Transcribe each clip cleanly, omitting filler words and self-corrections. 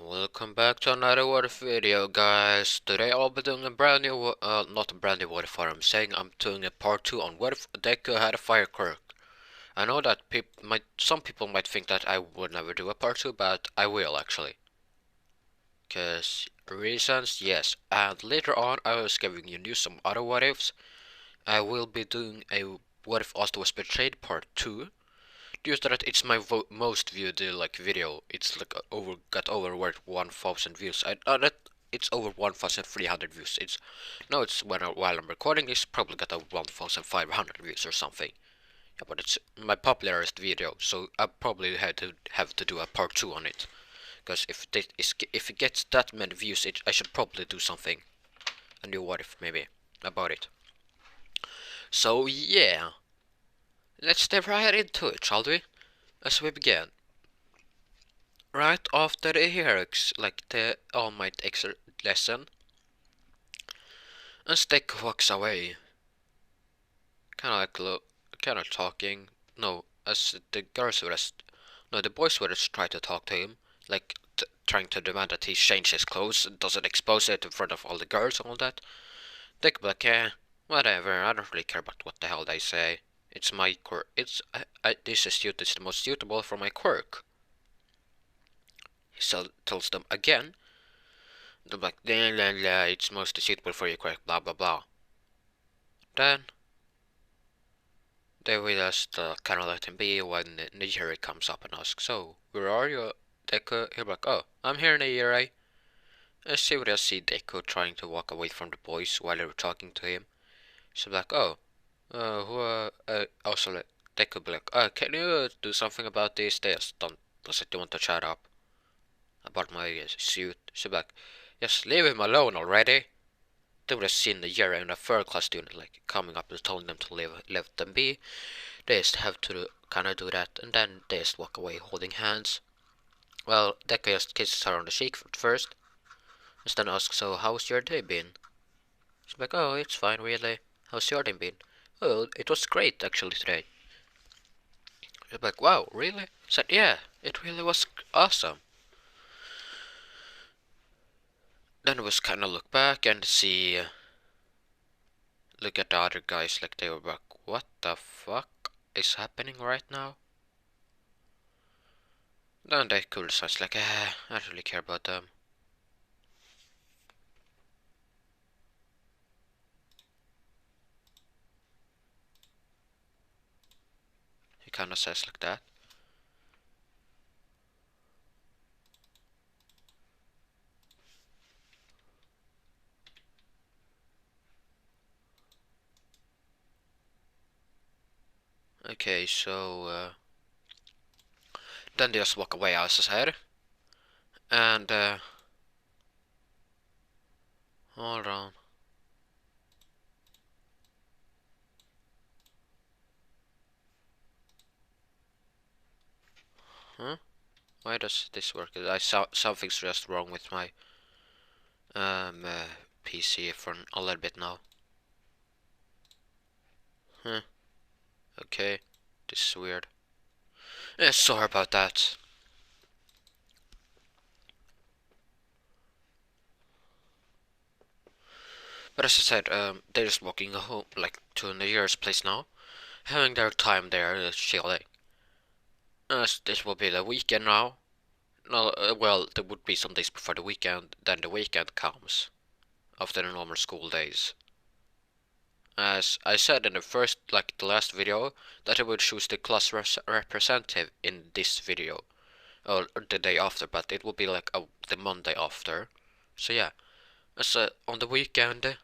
Welcome back to another What If video, guys. Today I'll be doing a brand new, not a brand new What If, I'm saying I'm doing a part 2 on What If Deku had a fire quirk. I know that some people might think that I would never do a part 2, but I will actually. Cause reasons, yes. And later on I was giving you some other What Ifs. I will be doing a What If Asta was betrayed part 2. Due to that, it's my most viewed video. It's like got over 1,000 views. It's over 1,300 views. It's while I'm recording, it's probably got over 1,500 views or something. Yeah, but it's my popularest video, so I probably had to have to do a part 2 on it. Because if it gets that many views, I should probably do something, a new what if maybe about it. So yeah, let's dive right into it, shall we? As we begin. Right after the hierarchs, like the All Might extra lesson, and Stick walks away, kind of talking. No, as the girls were just, no, the boys were just trying to talk to him, like trying to demand that he change his clothes and doesn't expose it in front of all the girls and all that. Dick like, whatever. I don't really care about what the hell they say. It's my quirk. This is the most suitable for my quirk. He tells them again. They're like, la la la, it's most suitable for your quirk, blah blah blah. Then they will just kind of let him be when Nijiri comes up and asks, so, where are you, Deku? He'll be like, oh, I'm here, Nijiri. And she would just see Deku trying to walk away from the boys while they were talking to him. She'll be like, oh, also, Deku will be like, can you do something about this? They just doesn't want to shut up about my suit. She'll be like, just leave him alone already. They would have seen the Yara in a third class student like coming up and telling them to leave them be. They just have to kind of do that, and then they just walk away holding hands. Well, Deku just kisses her on the cheek first, and then asks, so how's your day been? She's like, oh, it's fine really. How's your day been? Oh, it was great actually today. She's like, wow, really? Said, yeah, it really was awesome. Then it was kind of look back and see, look at the other guys like they were like, what the fuck is happening right now? Then they cool decides like, I don't really care about them. He kinda says like that. Okay, so then they just walk away as I said. And hold on. Huh? Why does this work? I saw something's just wrong with my PC for a little bit now. Huh? Okay, this is weird. Sorry about that. But as I said, they're just walking home, like to New Year's place now, having their time there, chilling. This will be the weekend now. No, well, there would be some days before the weekend, then the weekend comes after the normal school days. As I said in the last video, that I would choose the class representative in this video, or the day after, but it will be like the Monday after. So yeah, as on the weekend,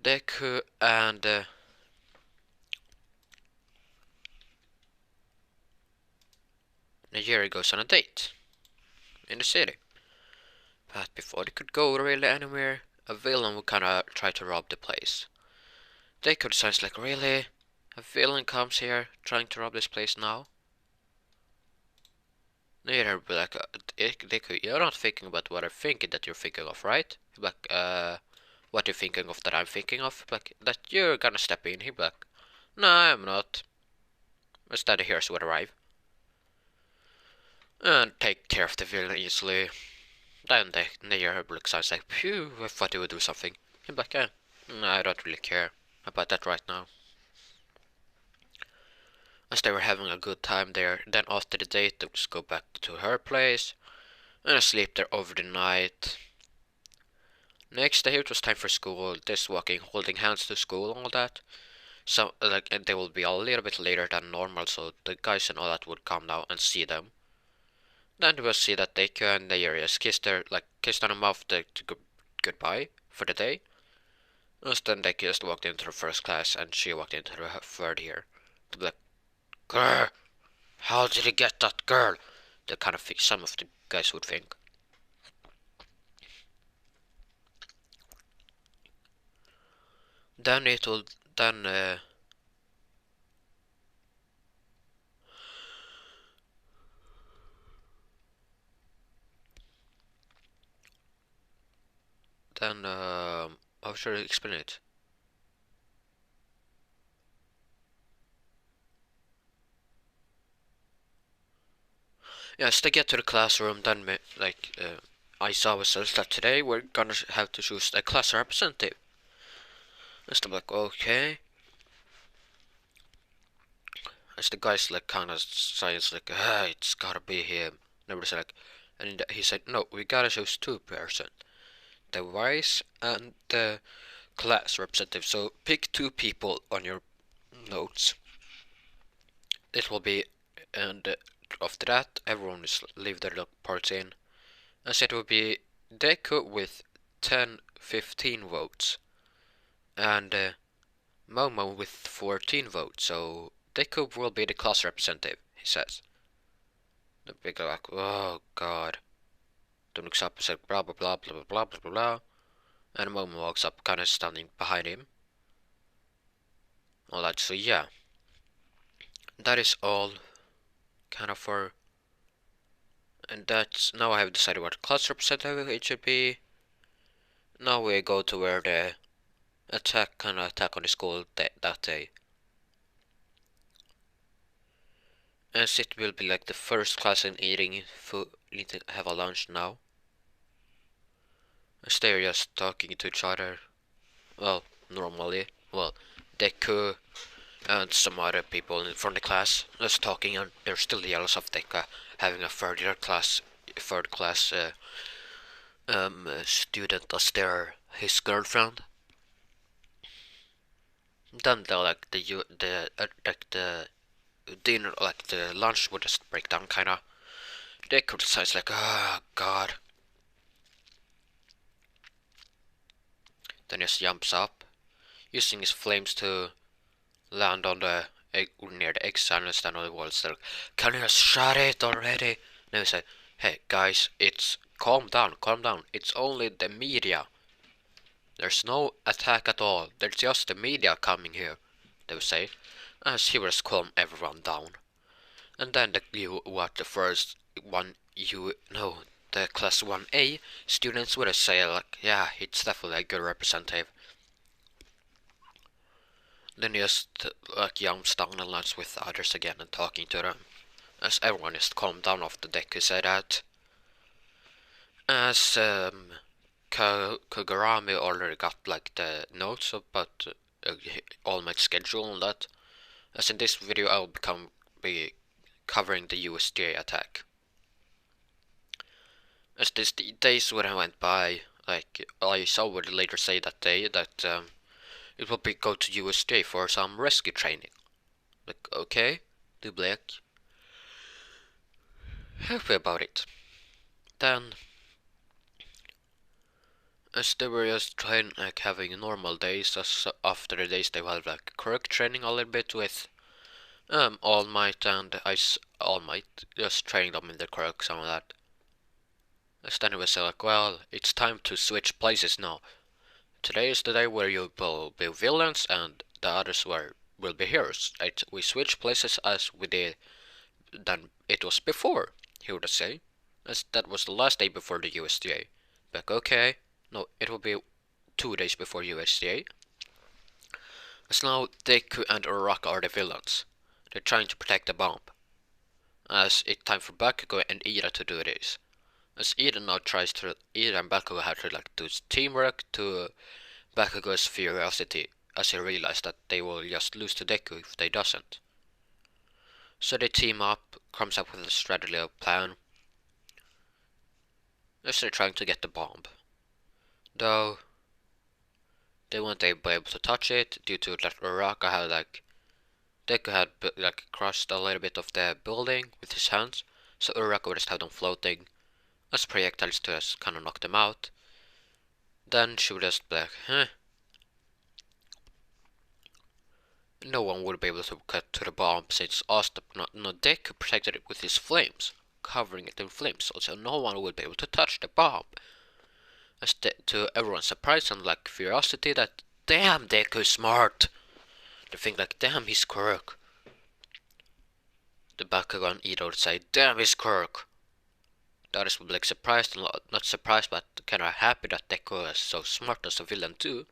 Deku and Nigeri goes on a date in the city. But before they could go really anywhere, a villain would kinda try to rob the place. Deku decides like, really? A villain comes here trying to rob this place now? Neither be like, Deku, you're not thinking about what I'm thinking that you're thinking of, right? Like, what you're thinking of that I'm thinking of? Like, that you're gonna step in. He'd be like, no, I'm not. Instead, here's what arrive. and take care of the villain easily. Then the Nair looks at like, phew, I thought he would do something. He'd be like, I don't really care about that right now. As they were having a good time there, then after the date they would just go back to her place and sleep there over the night. Next day it was time for school, just walking, holding hands to school and all that. So like they will be a little bit later than normal, so the guys and all that would come now and see them. Then we'll see that Deku and Nereus kissed on the mouth to goodbye for the day. And then Deku just walked into her first class and she walked into her third year. To be like, girl, how did he get that girl? The kind of thing some of the guys would think. Then it will then how should I explain it? Yes, they get to the classroom. Then I saw ourselves that today we're gonna have to choose a class representative. And I'm like, okay. As the guys like kind of says like, it's gotta be him. And everybody's like, and he said, no, we gotta choose two person, the vice and the class representative. So pick two people on your notes. It will be, and after that, everyone will leave their parts in. I said it would be Deku with 10-15 votes, and Momo with 14 votes. So Deku will be the class representative, he says. The big guy like, oh god. Then looks up and says blah blah blah blah blah blah blah blah. And Momo walks up, kind of standing behind him. All that. So yeah, that is all, kind of for. And that's now I have decided what class representative it should be. Now we go to where the attack on the school that day. As it will be like the first class in eating food, need to have a lunch now. As they're just talking to each other. Well, normally. Well, Deku and some other people from the class just talking, and they're still jealous of Deku having a third class student as his girlfriend. Then they like the dinner, like the lunch would just break down kinda. They criticize like, oh god. Then he just jumps up, using his flames to land on the egg, near the exit and stand on the wall. Still, can you just shut it already? Then he said, hey guys, it's calm down, calm down. It's only the media. There's no attack at all. There's just the media coming here, they would say, as he was calm everyone down. And then the first one the class 1A students would say like, yeah, it's definitely a good representative. Then he just like jumps down and lands with the others again and talking to them, as everyone is calmed down after Deku said that. As Kagurami already got like the notes about All Might's schedule and that. As in this video I'll be covering the USDA attack. As the days when I went by, like I saw would later say that day that it will go to USDA for some rescue training. Like, okay, do black. Happy about it. Then, as they were just trying like having normal days, as after the days they will have like quirk training a little bit with All Might and All Might, just training them in the quirk, some of that. As then it was like, well, it's time to switch places now. Today is the day where you will be villains and the others will be heroes. We switch places as we did than it was before, he would say. As that was the last day before the USDA. Like, okay, no, it will be 2 days before USDA. As now Deku and Uraraka are the villains. They're trying to protect the bomb. as it's time for Bakugo and Ida to do this. As Ida now tries to, Ida and Bakugo have to like do teamwork to Bakugo's curiosity, as he realized that they will just lose to Deku if they doesn't. So they team up, comes up with a strategy plan, as they're trying to get the bomb. Though they won't be able to touch it due to that Uraka had like Deku had like crushed a little bit of the building with his hands, so Uraka would just have them floating as projectiles to just kind of knock them out. Then she would just be like, huh? No one would be able to cut to the bomb since Deku protected it with his flames, covering it in flames, so no one would be able to touch the bomb. As to everyone's surprise and like curiosity that, damn, Deku's smart! They think like, damn, he's quirk. The Bakugan Ida would say, damn, he's quirk! The others would be like surprised, and not surprised, but kind of happy that Deku is so smart as a villain too.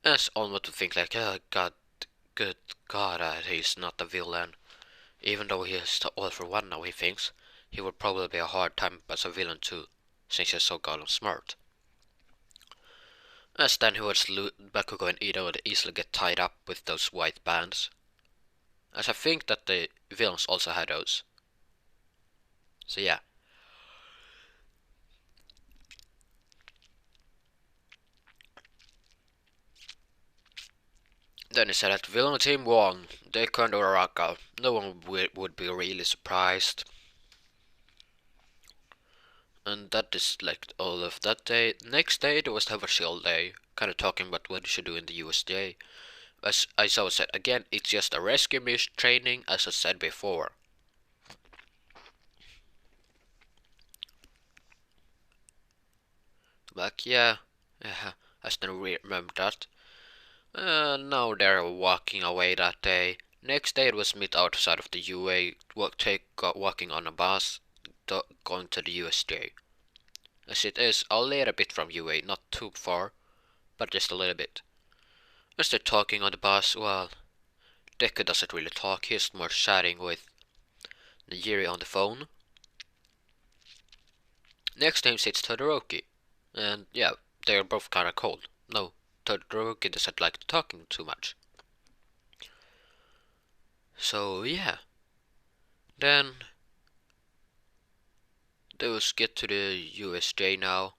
As almost to think like, oh god, good god, he's not a villain. Even though he is the all for one now, he thinks, he would probably be a hard time as a villain too, since he's so goddamn smart. As then he would Bakugo and Ida would easily get tied up with those white bands. As I think that the villains also had those. So yeah. Then he said that the villain team won. They turned Uraraka. No one would be really surprised. And that is like all of that day. Next day there was the official day, kind of talking about what you should do in the USJ. As I said again, it's just a rescue mission training, as I said before. Like yeah, I still remember that. Now they're walking away that day. Next day it was meet outside of the UA, walking on a bus, going to the USJ. As it is a little bit from UA, not too far, but just a little bit. As they're talking on the bus, well, Deku doesn't really talk, he's more chatting with Nijiri on the phone. Next to him sits Todoroki, and yeah, they're both kinda cold. No, Todoroki doesn't like talking too much. So yeah, then they will get to the USJ now.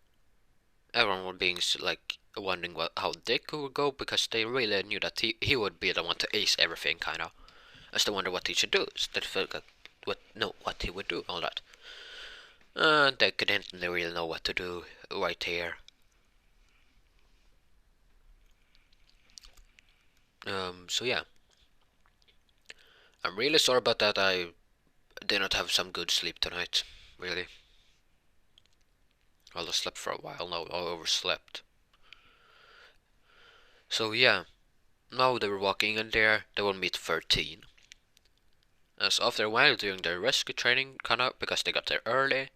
Everyone was being like wondering how Deku would go, because they really knew that he would be the one to ace everything, kinda. As they wonder what he should do, so they felt like what he would do, all that. They didn't really know what to do right here. So yeah. I'm really sorry about that. I did not have some good sleep tonight, really. Well, I slept for a while now, I overslept. So yeah, now they were walking in there, they will meet 13. As after a while during their rescue training, kinda, because they got there early,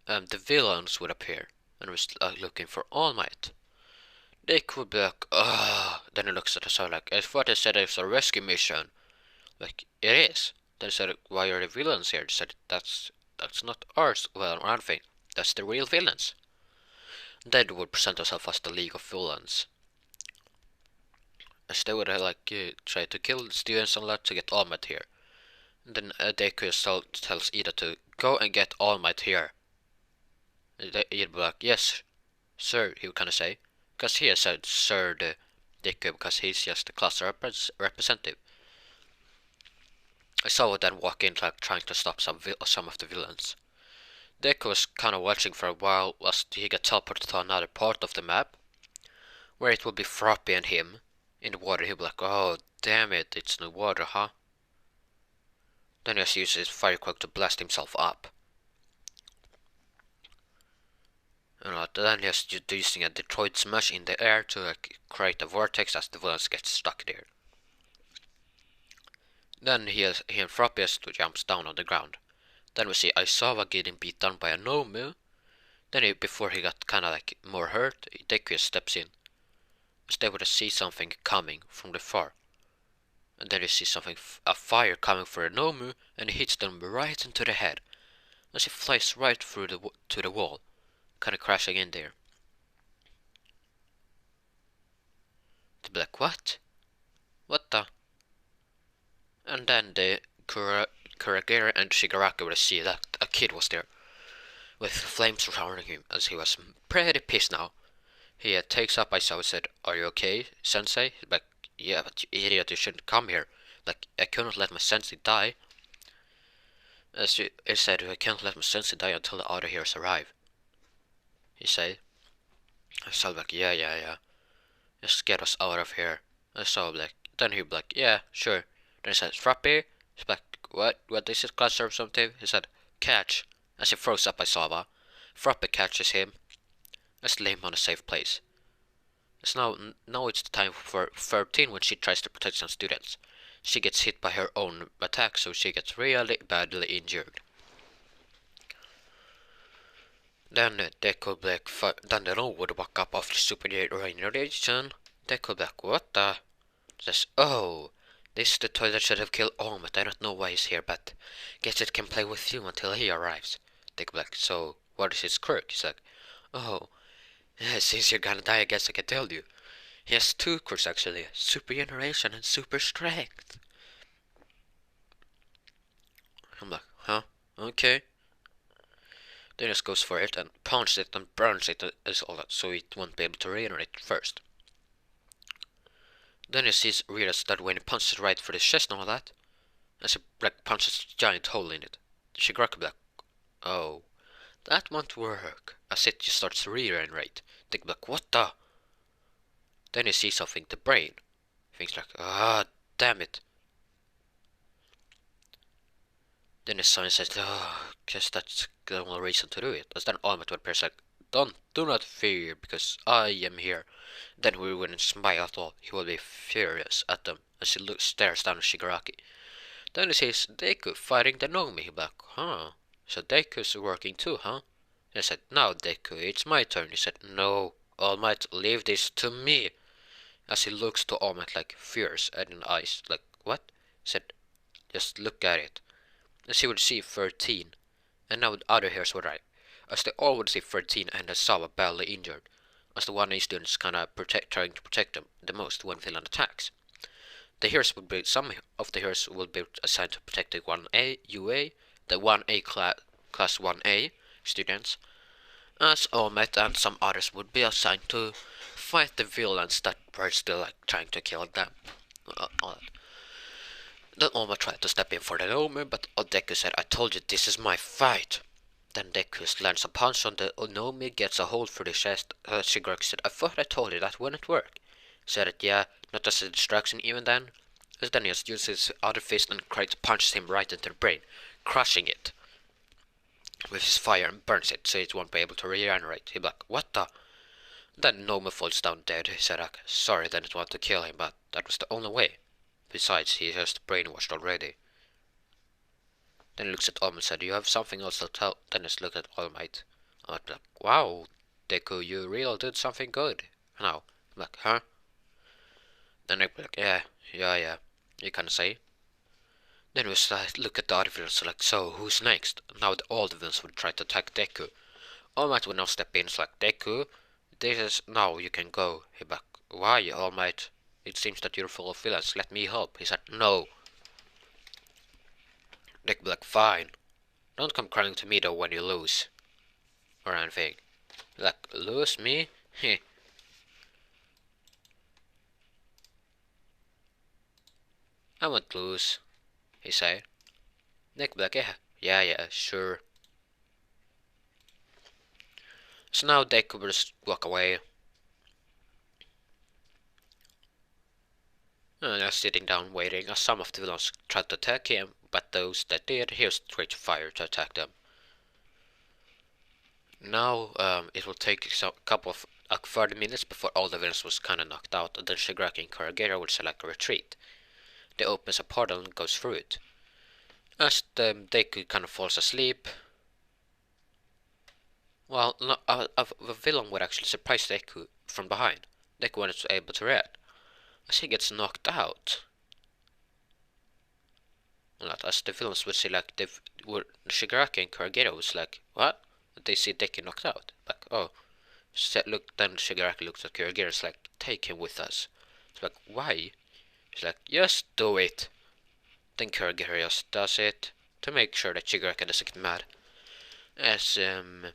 the villains would appear, and was looking for All Might. They could be like, ugh. Then he looks at us like, I thought they said it was a rescue mission. Like, it is. Then he said, why are the villains here? They said, that's not ours. Well, one thing, that's the real villains. Then they would present themselves as the League of Villains. As they would like try to kill the students and that to get All Might here. And then Deku tells Ida to go and get All Might here. Ida would be like, yes, sir, he would kind of say. Because he has said Sir the Deku, because he's just the class representative. I saw it then walk in like trying to stop some of the villains. Deku was kind of watching for a while as he got teleported to another part of the map, where it would be Froppy and him in the water. He'd be like, oh damn it, it's in the water, huh? Then he just uses his fire quirk to blast himself up. And then he's using a Detroit Smash in the air to create a vortex as the villains get stuck there. Then he and Froppy jumps down on the ground. Then we see Aizawa getting beat down by a Nomu. Then before he got kinda like more hurt, Deku steps in. As they would see something coming from the far. And then you see something, a fire coming for Nomu, and it hits them right into the head. And she flies right through to the wall, kind of crashing in there. They'd be like, what? What the? And then the Kuragera and Shigaraki would see that a kid was there, with flames surrounding him, as he was pretty pissed now. He takes up Aizawa and said, "Are you okay, sensei?" He's like, "Yeah, but you idiot, you shouldn't come here. Like, I couldn't let my sensei die." As he said, "I can't let my sensei die until the other heroes arrive." He said. So like, yeah. Just get us out of here. And so like, then he'd be like, "Yeah, sure." Then he says, "Frappe?" He's like, "What? What is it, class something?" He said, "Catch." As he throws up Aizawa. Frappe catches him. Let's lay him on a safe place. Now it's the time for 13 when she tries to protect some students. She gets hit by her own attack, so she gets really badly injured. Then Deku Black, then the room would walk up after superior radiation. Deku Black, what the? Says, "Oh, this is the toy that should have killed Almut. I don't know why he's here, but guess it can play with you until he arrives." Deku Black, "So, what is his quirk?" He's like, "Oh, since you're gonna die, I guess I can tell you. He has two quirks actually, super generation and super strength." I'm like, huh? Okay. Then he just goes for it and punches it and burns it as all that, so it won't be able to regenerate first. Then he realizes that when he punches it right for the chest and all that, as he like punches a giant hole in it, Shigaraki be like, "Oh, that won't work." As it just starts to regenerate. They be like, "What the?" Then he sees something, the brain. He thinks like, "Ah, damn it." Then his son says, "Oh, guess that's the only reason to do it." As then Almut would appear like, do not fear, because I am here." Then we wouldn't smile at all. He will be furious at them as he stares down at Shigaraki. Then he sees Deku fighting the Nomi. He'll be like, "Huh, so Deku's working too, huh?" I said, "Now Deku, it's my turn." He said, "No, All Might, leave this to me." As he looks to All Might like fierce and in eyes, like, "What?" He said, "Just look at it." As he would see 13, and now the other heroes would arrive. As they all would see 13 and Aizawa badly injured, as the 1A students kinda trying to protect them the most when villain attacks. The heroes would be, some of the heroes will be assigned to protect the 1A UA, the 1A class 1A students, as All Might and some others would be assigned to fight the villains that were still like trying to kill them. Then All Might tried to step in for the Nomi, but Deku said, "I told you this is my fight." Then Deku lands a punch on the Nomi, gets a hole through the chest. Shigaraki said, "I thought I told you that wouldn't work." Said it, "Yeah, not as a distraction even then." As then he just uses his other fist and tries to punch him right into the brain, crushing it with his fire and burns it so it won't be able to regenerate. He'll be like, "What the?" Then Noma falls down dead. He said, like, "Sorry, I didn't want to kill him, but that was the only way. Besides, he has brainwashed already." Then he looks at All Might and said, "You have something else to tell?" Then he looked at All Might. All Might like, "Wow, Deku, you really did something good." Now, I'm like, "Huh?" Then I'd be like, yeah, you can say. Then we look at the other villains like, "So, who's next?" Now all the villains would try to attack Deku. All Might would now step in, it's like, "Deku, this is, now you can go." He back, "Why, All Might? It seems that you're full of villains, let me help." He said, "No." Deku be like, "Fine. Don't come crying to me though when you lose. Or anything." Like, "Lose me? Heh. I won't lose," he said. Deku be like, yeah, sure." So now Deku will just walk away. Just sitting down waiting, as some of the villains tried to attack him, but those that did, he was straight fire to attack them. Now it will take a couple of 30 minutes before all the villains was kinda knocked out, and then Shigaraki and Kuragera would select a retreat. They opens a portal and goes through it. As Deku kind of falls asleep, well, no, a villain would actually surprise Deku from behind. Deku wasn't able to react. As he gets knocked out, Not as the villains would say, like, they were Shigaraki and Kurogero was like, what? They see Deku knocked out. Like, oh. Look, then Shigaraki looks at Kurogero, it's like, take him with us. It's like, why? He's like, just do it. Then Kurogero just does it to make sure that Shigaraki doesn't get mad. As the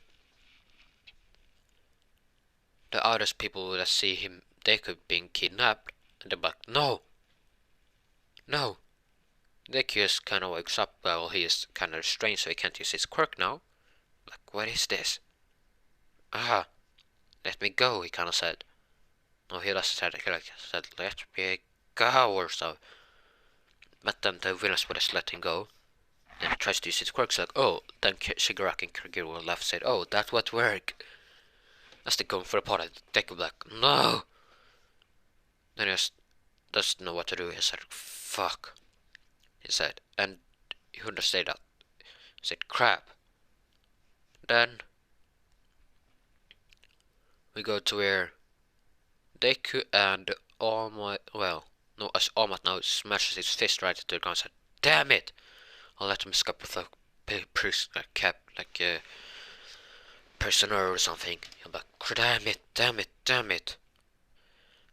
other people that see him, Deku being kidnapped, and they're like, no, no. Deku just kind of wakes up while he is kind of restrained, so he can't use his quirk now. Like, what is this? Ah, let me go, he kind of said. No, he doesn't say that, he like said, let me go or so. But then the villains would just let him go. Then he tries to use his quirks, like, oh, then Shigaraki and Kurogero will laugh and said, oh, that would work. As they're going for a party, Deku like, no! Then he just doesn't know what to do, he said, fuck. He said, and he wouldn't say that. He said, crap. Then we go to where Deku and All Might, well, no, as All Might now smashes his fist right into the ground and said, damn it! I'll let him escape with a cap, like a prisoner or something. He'll be like, damn it, damn it, damn it.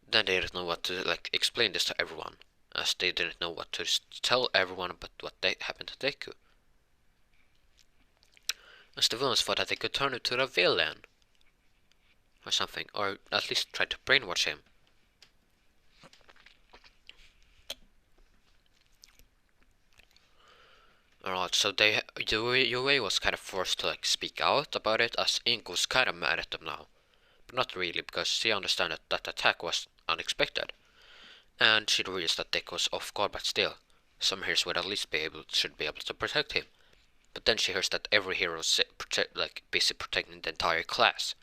Then they didn't know what to, like, explain this to everyone, as they didn't know what to tell everyone about what happened to Deku. As the villains thought that they could turn him to a villain, or something, or at least try to brainwash him. Alright, so Yue was kind of forced to like speak out about it, as Ink was kind of mad at them now. But not really, because she understood that that attack was unexpected. And she realized that Dick was off guard, but still, some heroes would at least should be able to protect him. But then she hears that every hero is busy protecting the entire class.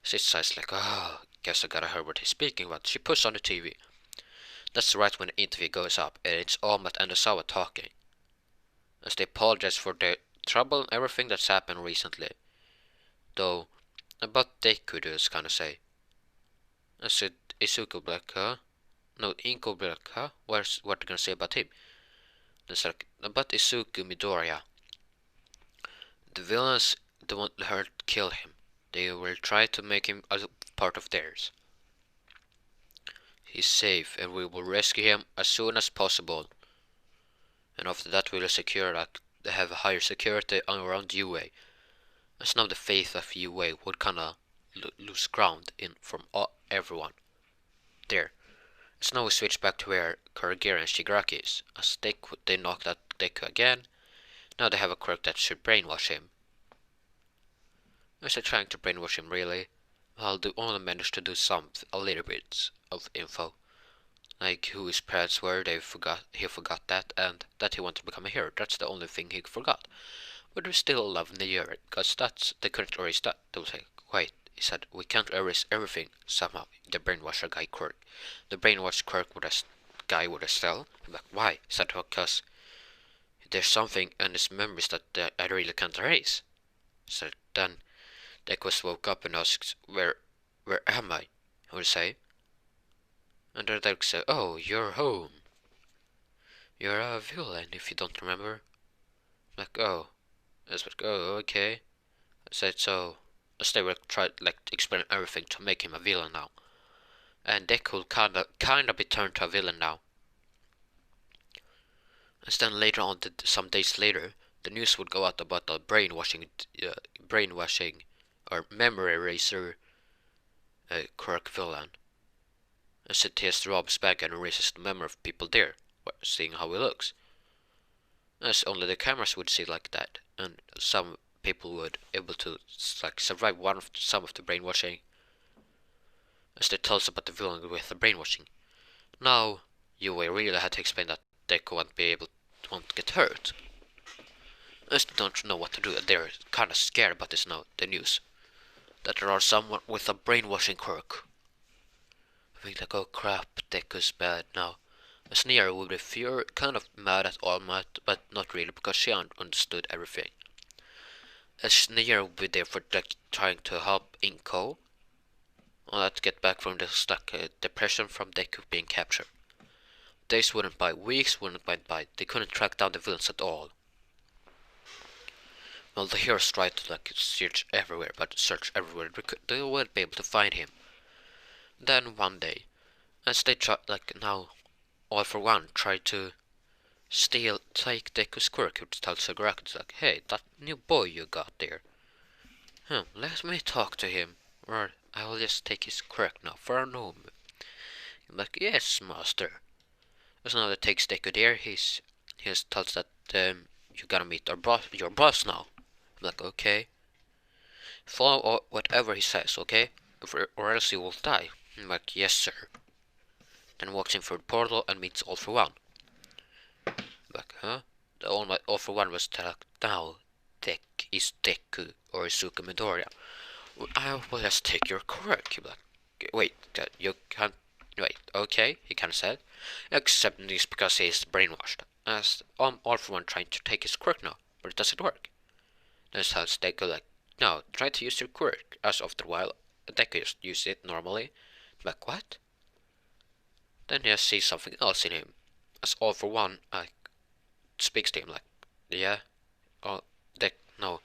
She says like, oh, guess I gotta hear what he's speaking about. She puts on the TV. That's right when the interview goes up, and it's All Might and Osawa talking. As they apologize for the trouble and everything that's happened recently. Though, about Deku does kinda say. I said, Izuku Black, huh? No, Inko Black, huh? What are they gonna say about him? It's like, about Izuku Midoriya. The villains don't want her to kill him. They will try to make him a part of theirs. He's safe, and we will rescue him as soon as possible. And after that we will secure that they have a higher security around UA. As now the faith of UA would kinda lose ground from everyone. There. So now we switch back to where Kurogero and Shigaraki is. As they knocked out Deku again. Now they have a quirk that should brainwash him. As they're trying to brainwash him really, well, they only managed to do a little bit of info. Like who his parents were, he forgot that, and that he wanted to become a hero. That's the only thing he forgot. But we still love Nayuri, because that's the correct erase that. They will say, wait, he said, we can't erase everything somehow. The brainwasher guy quirk. The brainwash quirk with a guy with a cell. I'm like, why? He said, because there's something in his memories that I really can't erase. So then Deku woke up and asked, where am I? I would say. And then Deku said, oh, you're home. You're a villain, if you don't remember. I'm like, oh. I was like, oh, okay. I said, so, as they will try, like, explain everything to make him a villain now. And Deku will kinda be turned to a villain now. And then later on, some days later, the news would go out about the brainwashing, or memory eraser, quirk villain. As it tears Rob's bag and erases the memory of people there, seeing how he looks. As only the cameras would see like that, and some people would able to like survive some of the brainwashing. As they tell us about the villain with the brainwashing. Now, you really had to explain that Deku won't get hurt. As they don't know what to do, they're kinda scared about this now, the news. That there are someone with a brainwashing quirk. I think like, oh crap, Deku's bad now. As Nia would be kind of mad at All Might, but not really, because she understood everything. As Nia would be there for trying to help Inko, to get back from the stuck depression from Deku being captured. Days wouldn't by, weeks wouldn't by. They couldn't track down the villains at all. Well, the heroes tried to like search everywhere, they wouldn't be able to find him. Then one day, as they tried, like now, All for One tried to take Deku's quirk, which tells Sagaraku, like, hey, that new boy you got there. Let me talk to him, or I will just take his quirk now for a moment. Like, yes, master. As now that takes Deku there, he tells that you gotta meet your boss now. I'm like, okay. Follow whatever he says, okay? Or else you will die. I'm like, yes, sir. Then walks in through the portal and meets All for One. I'm like, huh? The All for One was like, now, Dek is Deku or Izuku Midoriya. I will just take your quirk. I'm like, wait, you can't. Wait, okay, he kinda said. Except this because he is brainwashed. As All for One trying to take his quirk now, but it doesn't work. Then sounds Deku like, no, try to use your quirk. As after a while, Deku just use it normally. Like, what? Then he sees something else in him. As All for One speaks to him like, yeah, oh, no.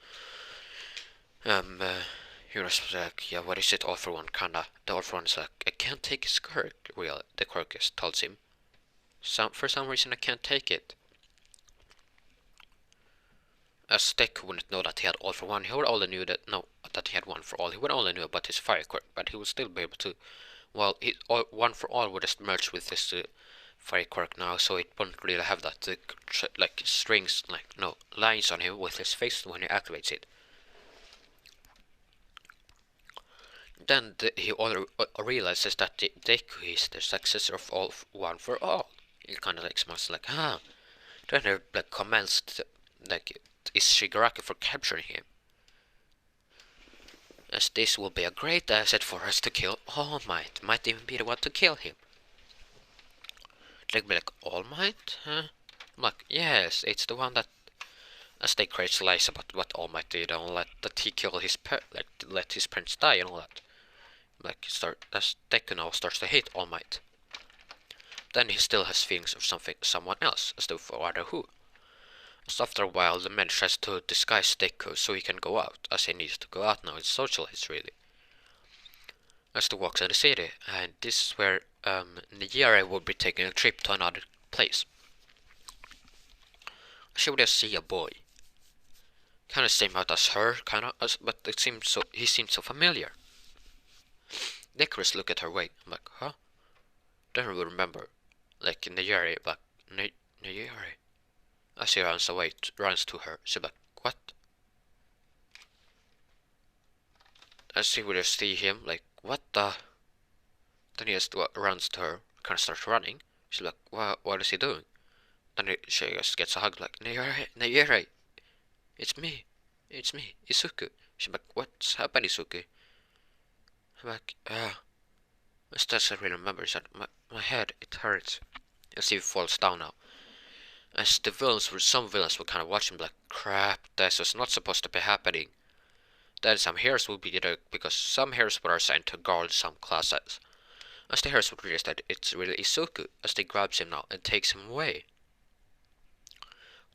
He was like, yeah, what is it, All for One? Kinda. The All for One is like, I can't take his quirk. Well, the quirk just tells him, for some reason I can't take it. As Deku wouldn't know that he had All for One, he would only knew that he had One for All. He would only know about his fire quirk, but he would still be able to. Well, One for All would just merge with his fire quirk now, so it wouldn't really have that like strings, like no lines on him with his face when he activates it. Then he realizes that Deku is the successor of All One for All. He kind of like smiles like, huh. Then he like comments like, is Shigaraki for capturing him, as this will be a great asset for us to kill All Might. Might even be the one to kill him. They'll be like, All Might? Huh? I'm like, yes, it's the one that, as they create lies about what All Might did and that he killed his let his parents die and all that. Like, as Deku now starts to hate All Might. Then he still has feelings of someone else, as though for other who. So after a while, the man tries to disguise Deku so he can go out, as he needs to go out now and socialize really. As he walks in the city, and this is where Nijire will be taking a trip to another place. She would just see a boy. Kinda same out as her, but he seemed so familiar. Deku look at her way, I'm like, huh? Then I will remember, like in Nijire, like, Nijire. As she runs to her, she's like, what? As she would just see him, like, what the? Then he just runs to her, kinda starts running. She's like, what is he doing? Then she just gets a hug, like, Nayere, it's me, Izuku. She's like, what's happened, Izuku? I'm like, as I really remember, she said, my head, it hurts. As he falls down now. As some villains were kind of watching, like, crap, this is not supposed to be happening. Then some heroes will be there, because some heroes were assigned to guard some classes. As the heroes would realize that it's really Izuku, as they grabs him now and takes him away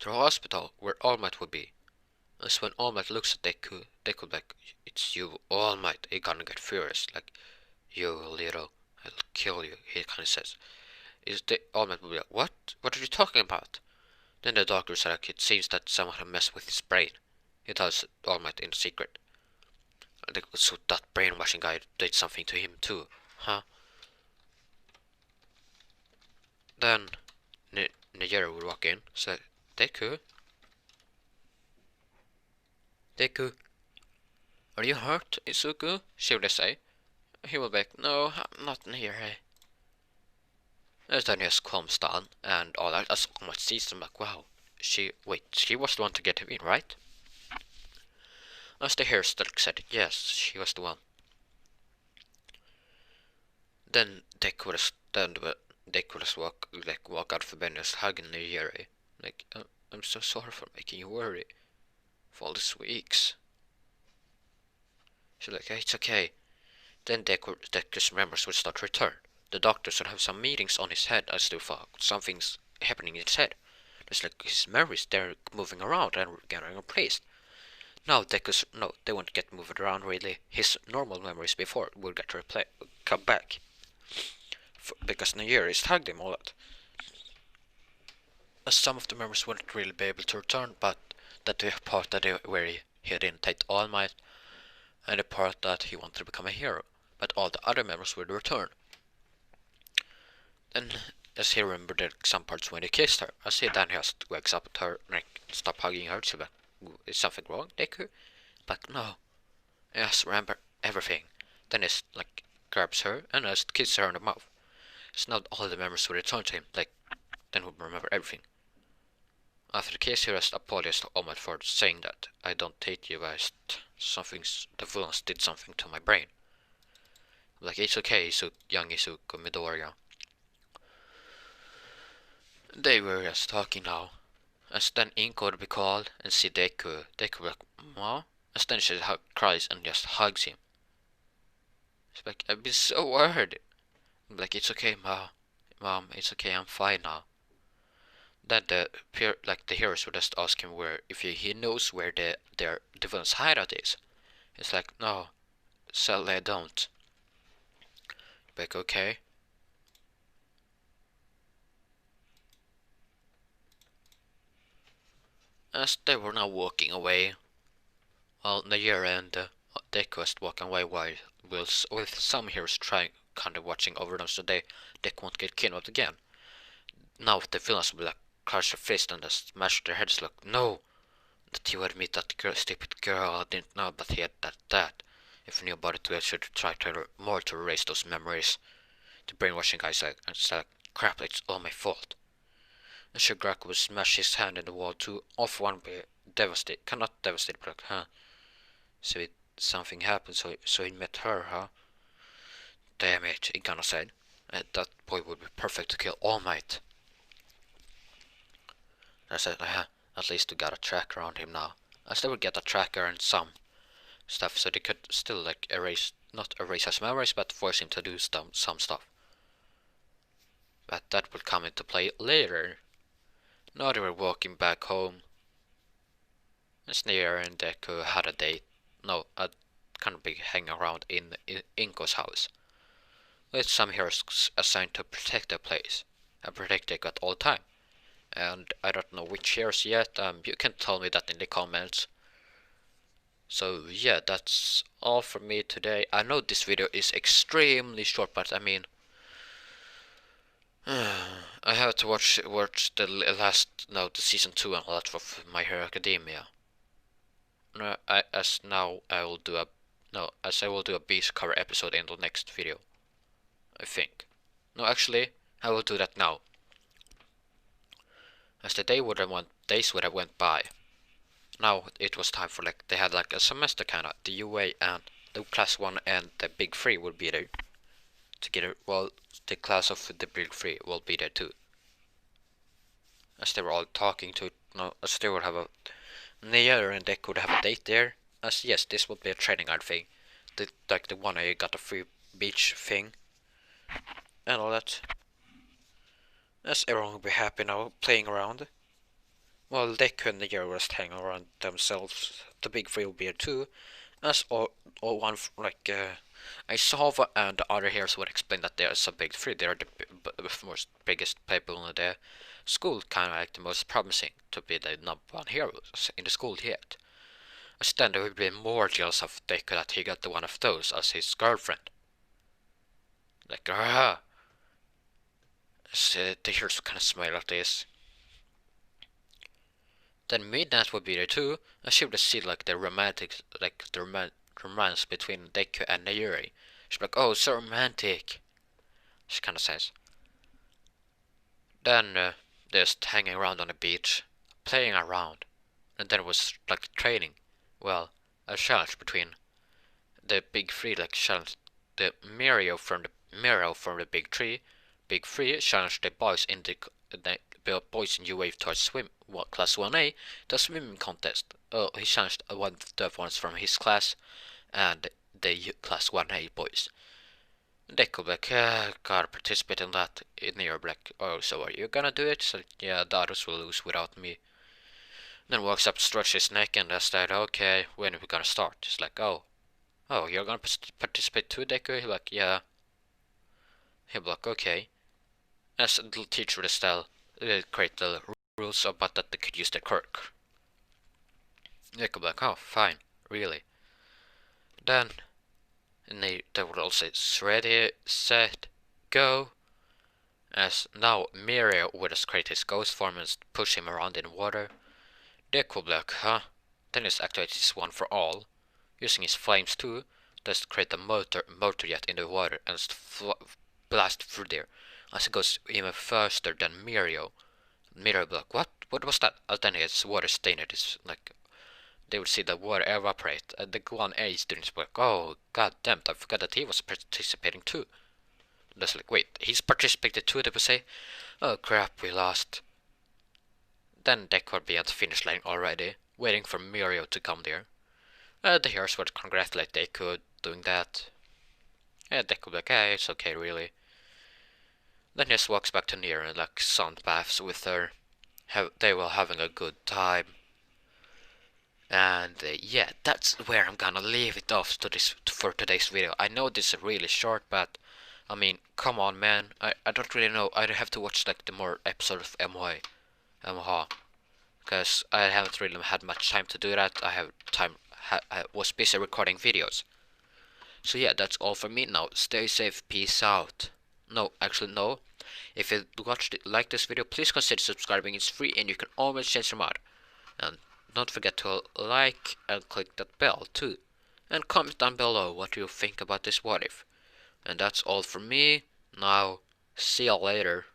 to a hospital where All Might would be. As when All Might looks at Deku like, it's you, All Might. He gonna get furious, like, you little, I'll kill you, he kinda says. All Might will be like, what? What are you talking about? Then the doctor said, like, it seems that someone had messed with his brain. He tells All Might in secret. So that brainwashing guy did something to him too, huh? Then Nijiro would walk in, say, Deku? Deku? Are you hurt, Izuku? She would say. He will be like, no, I'm not Nijiro. And then he just calms down, and all that, as All Might sees him, like, wow, she was the one to get him in, right? As the hairstyle said, yes, she was the one. Then Deku would walk out of the bed and just hugging Nijiro. Like, I'm so sorry for making you worry for all these weeks. She's like, hey, it's okay. Then Deku's memories would start to return. the doctor should have some meetings on his head as to something's happening in his head. There's like his memories, they're moving around and getting replaced. No, they won't get moved around really. His normal memories before will get come back. Because Nayeri's tagged him all that. Some of the memories wouldn't really be able to return, but that the part where he didn't take All Might, and the part that he wanted to become a hero, but all the other memories would return. Then, as he remembered some parts when he kissed her, as he then just wakes up at her, like, stop hugging her, so like, is something wrong, Deku? But no, he just remember everything. Then he like grabs her and just kisses her on the mouth. So now all the memories will return to him, like, then he'll remember everything. After the kiss, he just apologized to Omid for saying that I don't hate you, guys. The villains did something to my brain. Like, it's okay, young Izuku Midoriya. They were just talking now. As then Inko would be called and see Deku. Deku would like, Ma? As then she cries and just hugs him. She's like, I've been so worried. Like, it's okay, Mom, it's okay, I'm fine now. Then the heroes would just ask him if he knows where the villain's hideout is. He's like, no, sadly I don't. Like, okay. As they were now walking away, while Nayera and Deku was walking away with some heroes trying, kind of watching over them so they won't get kidnapped again. Now the villains will like crush their fist and just smash their heads like, no! That he would meet that stupid girl, I didn't know that he had that. If he knew about it, we should try more to erase those memories. The brainwashing guy's like, crap, it's all my fault. And Shigaraki would smash his hand in the wall too. Off one be devastated, cannot devastate, but like, huh? So something happened, so he met her, huh? Damn it, Igana said. That boy would be perfect to kill All Might. I said, at least we got a tracker around him now. As they would get a tracker and some stuff, so they could still like not erase his memories, but force him to do some stuff. But that will come into play later. Now they were walking back home. Sneer and Deku had a date. No, a kind of big hang around in Inko's house. With some heroes assigned to protect the place. And protect it at all time. And I don't know which heroes yet, you can tell me that in the comments. So yeah, that's all from me today. I know this video is extremely short, but I mean, I have to watch the the season 2 and all that for My Hero Academia. As I will do a beast cover episode in the next video. I think. No, actually, I will do that now. As the days would have went by. Now it was time for they had like a semester kinda. The UA and the class 1 and the big 3 would be there together. Well, the class of the big 3 will be there too. As they were all talking as they would have a Neyer and they could have a date there. As yes, this would be a training art thing. The one I got a free beach thing. And all that. As everyone will be happy now, playing around. Well, Deku and Neyer were just hanging around themselves. The big 3 will be here too. As all one Isava and the other heroes would explain that there's a big 3. They are the most biggest people in the school, kind of like the most promising to be the number 1 heroes in the school yet. As then they would be more jealous of Deku that he got the one of those as his girlfriend. Like, so the heroes would kind of smile at this. Then Midnight would be there too, and she would see like the romance between Deku and Nayuri. She'd be like, oh, so romantic. She kind of says. Then they're just hanging around on the beach, playing around, and then it was like training. Well, a challenge between the big 3, like challenge the Mirio from the big 3. Big 3 challenged the boys in the boys in UA towards class 1A, the swimming contest. He challenged one of the ones from his class and the class 1A boys. They could be like, gotta participate in that. In your black. Oh, so are you gonna do it? So yeah, the others will lose without me. Then walks up, stretches his neck, and I said, okay, when are we gonna start? He's like, oh, you're gonna participate too, Deku? He's like, yeah. He'll be like, okay. As a little teacher would tell, create the rules about that they could use the quirk. They could be like, oh, fine, really. Then they would all say, ready, set, go. As now Mirio would just create his ghost form and push him around in water. They could be like, huh? Then he activates his one for all, using his flames too, just create a motor jet in the water and blast through there. As it goes even faster than Mirio. Mirio would be like, what? What was that? And then his water stained. It's like they would see the water evaporate. And the one A students were like, oh god damn it, I forgot that he was participating too. That's like, wait, he's participated too, they would say. Oh crap, we lost. Then Deck would be at the finish line already, waiting for Mirio to come there. The heroes would congratulate Deku doing that. Deku would be like, hey, it's okay really. Then he just walks back to Nier and like sun baths with her. They were having a good time. And yeah, that's where I'm gonna leave it off for today's video. I know this is really short, but I mean, come on, man. I don't really know. I have to watch like the more episodes of MH, because I haven't really had much time to do that. I was busy recording videos. So yeah, that's all for me now. Stay safe. Peace out. No, actually no. If you like this video, please consider subscribing. It's free and you can always change your mod. And don't forget to like and click that bell too. And comment down below what you think about this what if. And that's all from me. Now, see you later.